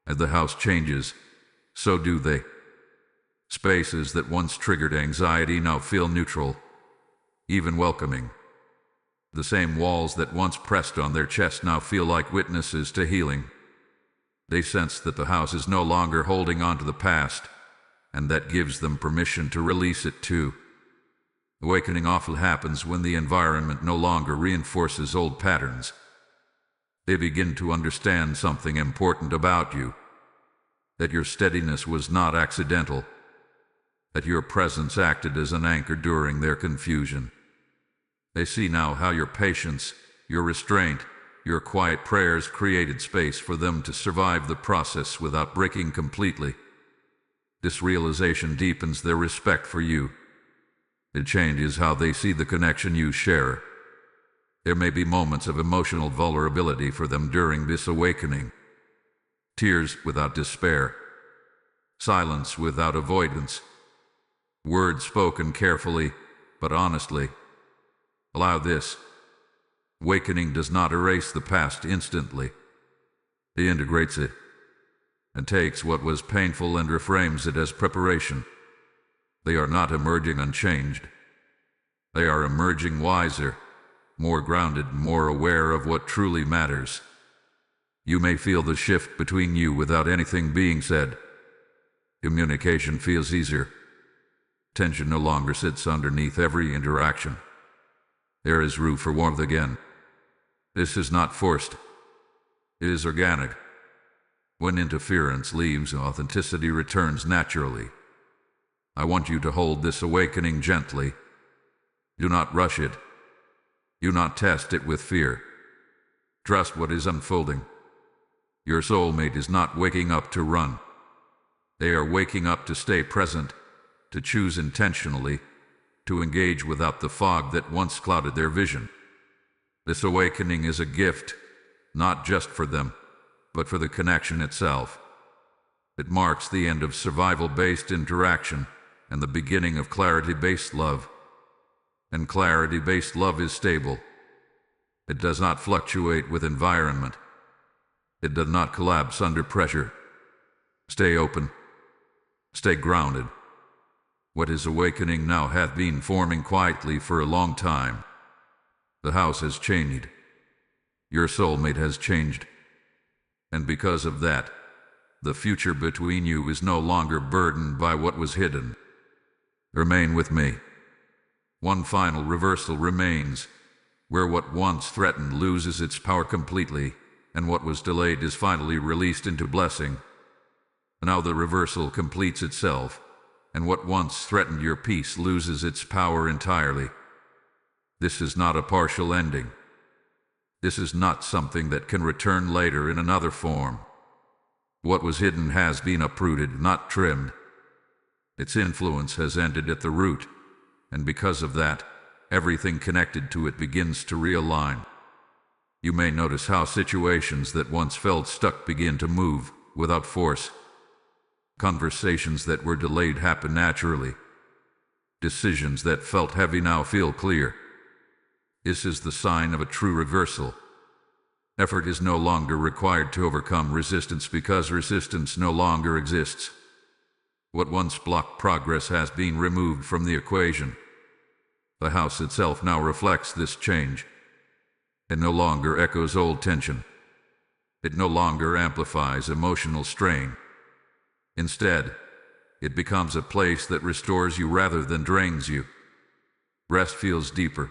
As the house changes, so do they. Spaces that once triggered anxiety now feel neutral, even welcoming. The same walls that once pressed on their chest now feel like witnesses to healing. They sense that the house is no longer holding on to the past, and that gives them permission to release it too. Awakening often happens when the environment no longer reinforces old patterns. They begin to understand something important about you, that your steadiness was not accidental, that your presence acted as an anchor during their confusion. They see now how your patience, your restraint, your quiet prayers created space for them to survive the process without breaking completely. This realization deepens their respect for you. It changes how they see the connection you share. There may be moments of emotional vulnerability for them during this awakening. Tears without despair. Silence without avoidance. Words spoken carefully, but honestly. Allow this. Awakening does not erase the past instantly. It integrates it, and takes what was painful and reframes it as preparation. They are not emerging unchanged. They are emerging wiser, more grounded, more aware of what truly matters. You may feel the shift between you without anything being said. Communication feels easier. Tension no longer sits underneath every interaction. There is room for warmth again. This is not forced. It is organic. When interference leaves, authenticity returns naturally. I want you to hold this awakening gently. Do not rush it. Do not test it with fear. Trust what is unfolding. Your soulmate is not waking up to run. They are waking up to stay present, to choose intentionally, to engage without the fog that once clouded their vision. This awakening is a gift, not just for them, but for the connection itself. It marks the end of survival-based interaction and the beginning of clarity-based love. And clarity-based love is stable. It does not fluctuate with environment. It does not collapse under pressure. Stay open. Stay grounded. What is awakening now hath been forming quietly for a long time. The house has changed. Your soulmate has changed. And because of that, the future between you is no longer burdened by what was hidden. Remain with me. One final reversal remains, where what once threatened loses its power completely, and what was delayed is finally released into blessing. Now the reversal completes itself, and what once threatened your peace loses its power entirely. This is not a partial ending. This is not something that can return later in another form. What was hidden has been uprooted, not trimmed. Its influence has ended at the root, and because of that, everything connected to it begins to realign. You may notice how situations that once felt stuck begin to move, without force. Conversations that were delayed happen naturally. Decisions that felt heavy now feel clear. This is the sign of a true reversal. Effort is no longer required to overcome resistance because resistance no longer exists. What once blocked progress has been removed from the equation. The house itself now reflects this change. It no longer echoes old tension. It no longer amplifies emotional strain. Instead, it becomes a place that restores you rather than drains you. Rest feels deeper.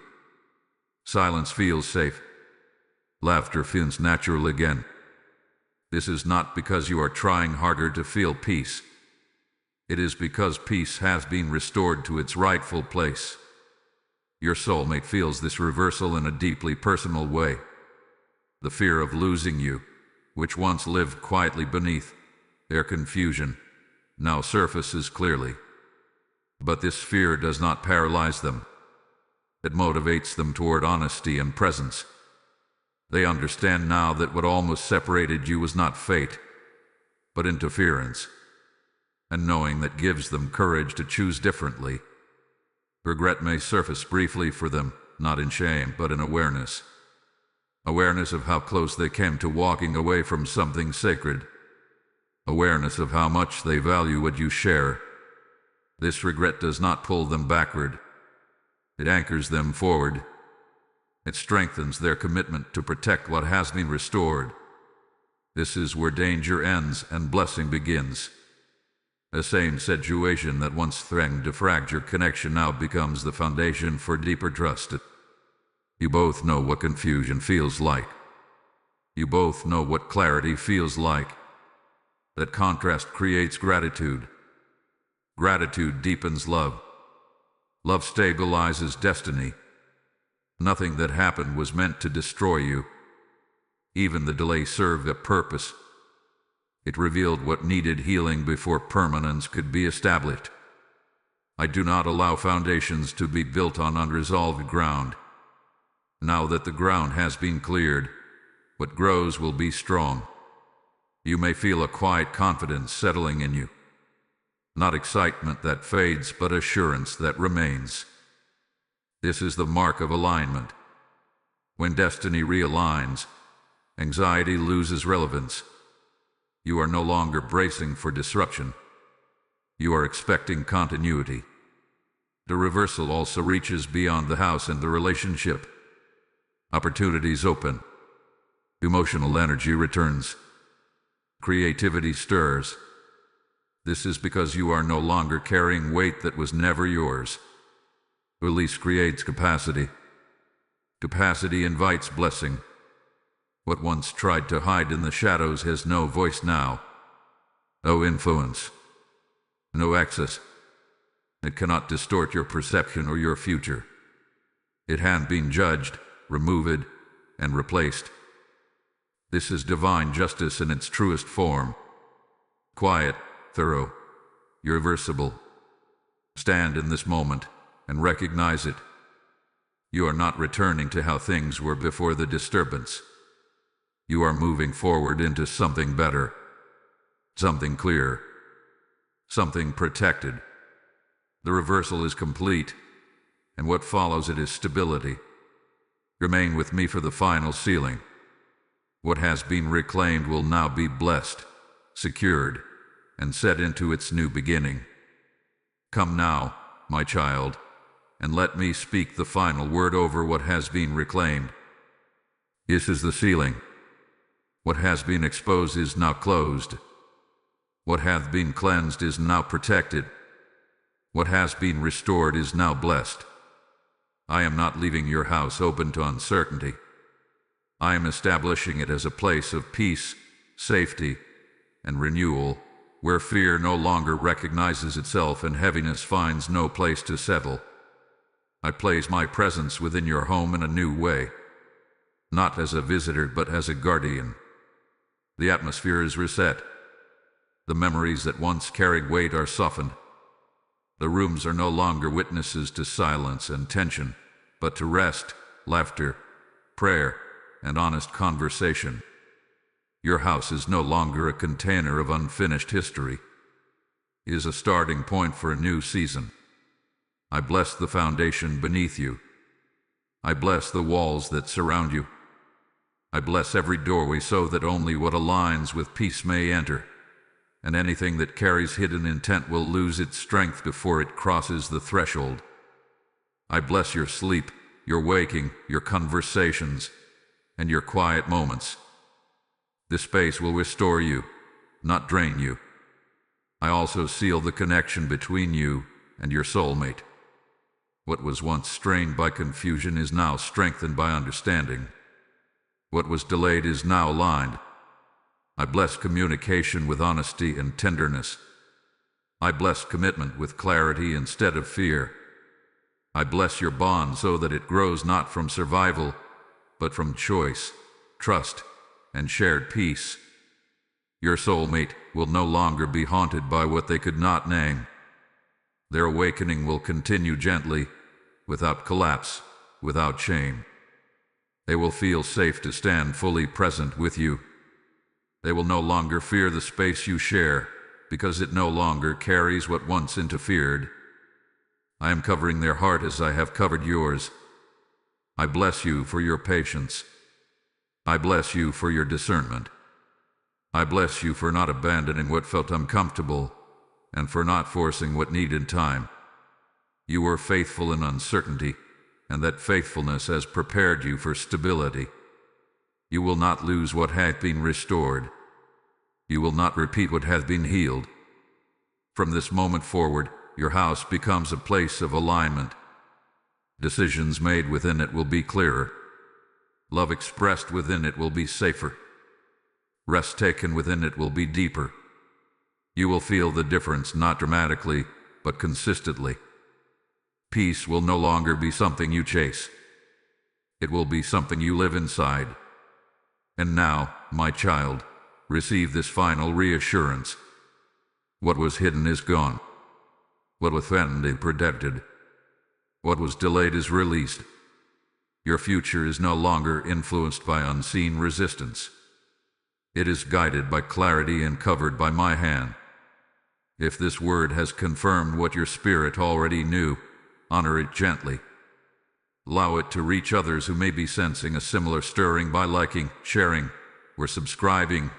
Silence feels safe. Laughter feels natural again. This is not because you are trying harder to feel peace. It is because peace has been restored to its rightful place. Your soulmate feels this reversal in a deeply personal way. The fear of losing you, which once lived quietly beneath their confusion, now surfaces clearly. But this fear does not paralyze them. It motivates them toward honesty and presence. They understand now that what almost separated you was not fate, but interference. And knowing that gives them courage to choose differently. Regret may surface briefly for them, not in shame, but in awareness. Awareness of how close they came to walking away from something sacred. awareness of how much they value what you share. This regret does not pull them backward. It anchors them forward. It strengthens their commitment to protect what has been restored. This is where danger ends and blessing begins. A same situation that once threatened to fracture connection now becomes the foundation for deeper trust. You both know what confusion feels like. You both know what clarity feels like. That contrast creates gratitude. Gratitude deepens love. Love stabilizes destiny. Nothing that happened was meant to destroy you. Even the delay served a purpose. It revealed what needed healing before permanence could be established. I do not allow foundations to be built on unresolved ground. Now that the ground has been cleared, what grows will be strong. You may feel a quiet confidence settling in you. Not excitement that fades, but assurance that remains. This is the mark of alignment. When destiny realigns, anxiety loses relevance. You are no longer bracing for disruption. You are expecting continuity. The reversal also reaches beyond the house and the relationship. Opportunities open. Emotional energy returns. Creativity stirs. This is because you are no longer carrying weight that was never yours. Release creates capacity. Capacity invites blessing. What once tried to hide in the shadows has no voice now. No influence. No access. It cannot distort your perception or your future. It has been judged, removed, and replaced. This is divine justice in its truest form. Quiet, thorough, irreversible. Stand in this moment and recognize it. You are not returning to how things were before the disturbance. You are moving forward into something better, something clear, something protected. The reversal is complete, and what follows it is stability. Remain with me for the final sealing. What has been reclaimed will now be blessed, secured, and set into its new beginning. Come now, my child, and let me speak the final word over what has been reclaimed. This is the sealing. What has been exposed is now closed. What hath been cleansed is now protected. What has been restored is now blessed. I am not leaving your house open to uncertainty. I am establishing it as a place of peace, safety, and renewal, where fear no longer recognizes itself and heaviness finds no place to settle. I place my presence within your home in a new way, not as a visitor but as a guardian. The atmosphere is reset. The memories that once carried weight are softened. The rooms are no longer witnesses to silence and tension, but to rest, laughter, prayer, and honest conversation. Your house is no longer a container of unfinished history. It is a starting point for a new season. I bless the foundation beneath you. I bless the walls that surround you. I bless every doorway so that only what aligns with peace may enter, and anything that carries hidden intent will lose its strength before it crosses the threshold. I bless your sleep, your waking, your conversations, and your quiet moments. This space will restore you, not drain you. I also seal the connection between you and your soulmate. What was once strained by confusion is now strengthened by understanding. What was delayed is now aligned. I bless communication with honesty and tenderness. I bless commitment with clarity instead of fear. I bless your bond so that it grows not from survival, but from choice, trust, and shared peace. Your soulmate will no longer be haunted by what they could not name. Their awakening will continue gently, without collapse, without shame. They will feel safe to stand fully present with you. They will no longer fear the space you share, because it no longer carries what once interfered. I am covering their heart as I have covered yours. I bless you for your patience. I bless you for your discernment. I bless you for not abandoning what felt uncomfortable and for not forcing what needed time. You were faithful in uncertainty, and that faithfulness has prepared you for stability. You will not lose what hath been restored. You will not repeat what hath been healed. From this moment forward, your house becomes a place of alignment. Decisions made within it will be clearer. Love expressed within it will be safer. Rest taken within it will be deeper. You will feel the difference not dramatically, but consistently. Peace will no longer be something you chase. It will be something you live inside. And now, my child, receive this final reassurance. What was hidden is gone. What was threatened is protected. What was delayed is released. Your future is no longer influenced by unseen resistance. It is guided by clarity and covered by my hand. If this word has confirmed what your spirit already knew, honor it gently. Allow it to reach others who may be sensing a similar stirring by liking, sharing, or subscribing,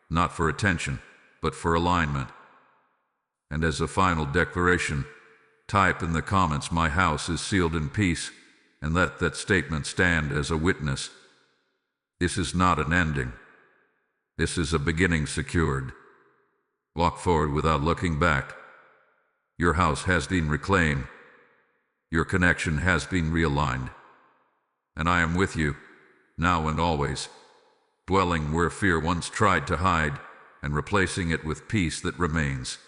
not for attention, but for alignment. And as a final declaration, type in the comments, "My house is sealed in peace," and let that statement stand as a witness. This is not an ending. This is a beginning secured. Walk forward without looking back. Your house has been reclaimed. Your connection has been realigned. And I am with you, now and always, dwelling where fear once tried to hide and replacing it with peace that remains.